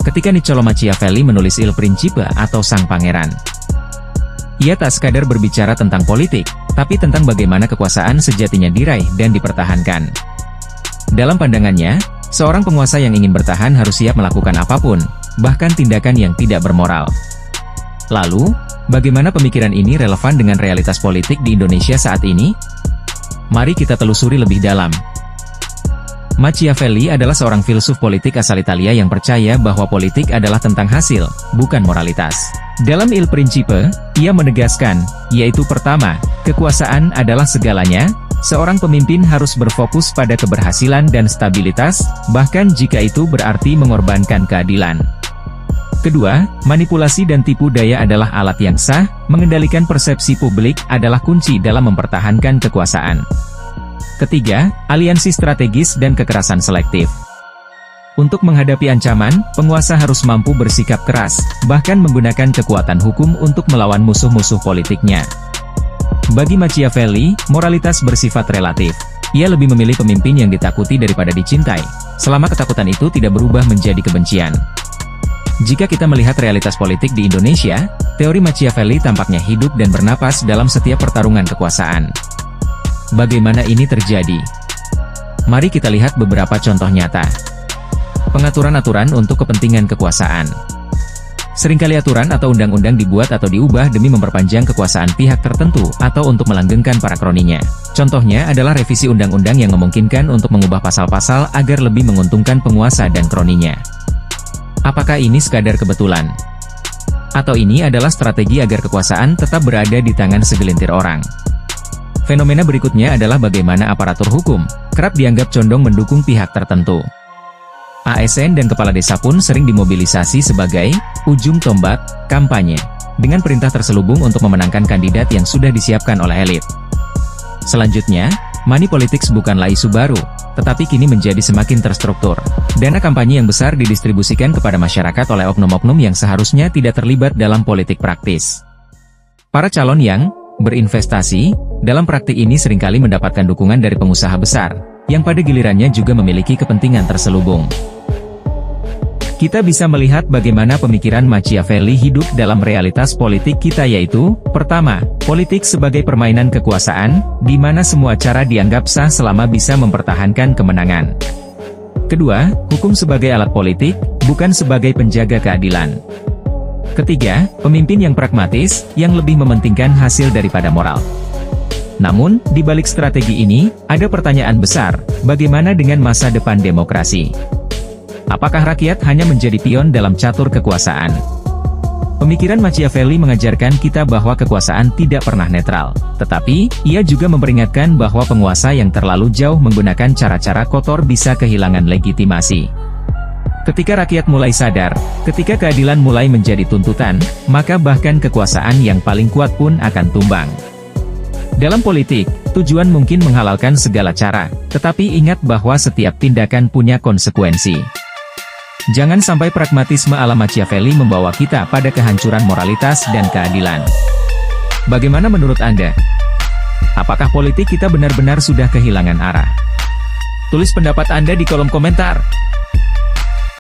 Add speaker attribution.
Speaker 1: ketika Niccolo Machiavelli menulis Il Principe atau Sang Pangeran. Ia tak sekadar berbicara tentang politik, tapi tentang bagaimana kekuasaan sejatinya diraih dan dipertahankan. Dalam pandangannya, seorang penguasa yang ingin bertahan harus siap melakukan apapun, bahkan tindakan yang tidak bermoral. Lalu, bagaimana pemikiran ini relevan dengan realitas politik di Indonesia saat ini? Mari kita telusuri lebih dalam. Machiavelli adalah seorang filsuf politik asal Italia yang percaya bahwa politik adalah tentang hasil, bukan moralitas. Dalam Il Principe, ia menegaskan, yaitu pertama, kekuasaan adalah segalanya, seorang pemimpin harus berfokus pada keberhasilan dan stabilitas, bahkan jika itu berarti mengorbankan keadilan. Kedua, manipulasi dan tipu daya adalah alat yang sah, mengendalikan persepsi publik adalah kunci dalam mempertahankan kekuasaan. Ketiga, aliansi strategis dan kekerasan selektif. Untuk menghadapi ancaman, penguasa harus mampu bersikap keras, bahkan menggunakan kekuatan hukum untuk melawan musuh-musuh politiknya. Bagi Machiavelli, moralitas bersifat relatif. Ia lebih memilih pemimpin yang ditakuti daripada dicintai, selama ketakutan itu tidak berubah menjadi kebencian. Jika kita melihat realitas politik di Indonesia, teori Machiavelli tampaknya hidup dan bernapas dalam setiap pertarungan kekuasaan. Bagaimana ini terjadi? Mari kita lihat beberapa contoh nyata. Pengaturan-aturan untuk kepentingan kekuasaan. Seringkali aturan atau undang-undang dibuat atau diubah demi memperpanjang kekuasaan pihak tertentu atau untuk melanggengkan para kroninya. Contohnya adalah revisi undang-undang yang memungkinkan untuk mengubah pasal-pasal agar lebih menguntungkan penguasa dan kroninya. Apakah ini sekadar kebetulan? Atau ini adalah strategi agar kekuasaan tetap berada di tangan segelintir orang? Fenomena berikutnya adalah bagaimana aparatur hukum kerap dianggap condong mendukung pihak tertentu. ASN dan kepala desa pun sering dimobilisasi sebagai ujung tombak kampanye, dengan perintah terselubung untuk memenangkan kandidat yang sudah disiapkan oleh elit. Selanjutnya, money politics bukanlah isu baru, tetapi kini menjadi semakin terstruktur. Dana kampanye yang besar didistribusikan kepada masyarakat oleh oknum-oknum yang seharusnya tidak terlibat dalam politik praktis. Para calon yang berinvestasi dalam praktik ini seringkali mendapatkan dukungan dari pengusaha besar, yang pada gilirannya juga memiliki kepentingan terselubung. Kita bisa melihat bagaimana pemikiran Machiavelli hidup dalam realitas politik kita, yaitu, pertama, politik sebagai permainan kekuasaan, di mana semua cara dianggap sah selama bisa mempertahankan kemenangan. Kedua, hukum sebagai alat politik, bukan sebagai penjaga keadilan. Ketiga, pemimpin yang pragmatis, yang lebih mementingkan hasil daripada moral. Namun, di balik strategi ini, ada pertanyaan besar, bagaimana dengan masa depan demokrasi? Apakah rakyat hanya menjadi pion dalam catur kekuasaan? Pemikiran Machiavelli mengajarkan kita bahwa kekuasaan tidak pernah netral, tetapi, ia juga memperingatkan bahwa penguasa yang terlalu jauh menggunakan cara-cara kotor bisa kehilangan legitimasi. Ketika rakyat mulai sadar, ketika keadilan mulai menjadi tuntutan, maka bahkan kekuasaan yang paling kuat pun akan tumbang. Dalam politik, tujuan mungkin menghalalkan segala cara, tetapi ingat bahwa setiap tindakan punya konsekuensi. Jangan sampai pragmatisme ala Machiavelli membawa kita pada kehancuran moralitas dan keadilan. Bagaimana menurut Anda? Apakah politik kita benar-benar sudah kehilangan arah? Tulis pendapat Anda di kolom komentar.